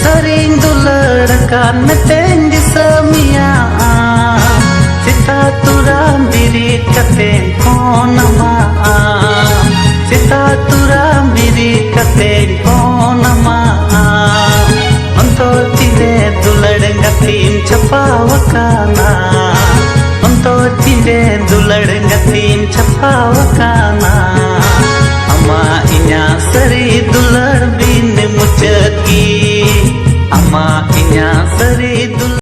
sering dularkan meten di semia cita turam diri katen konama cita turam diri katen konama untuk tire dulargatin chapawakana untuk tire dulargatin chapawakana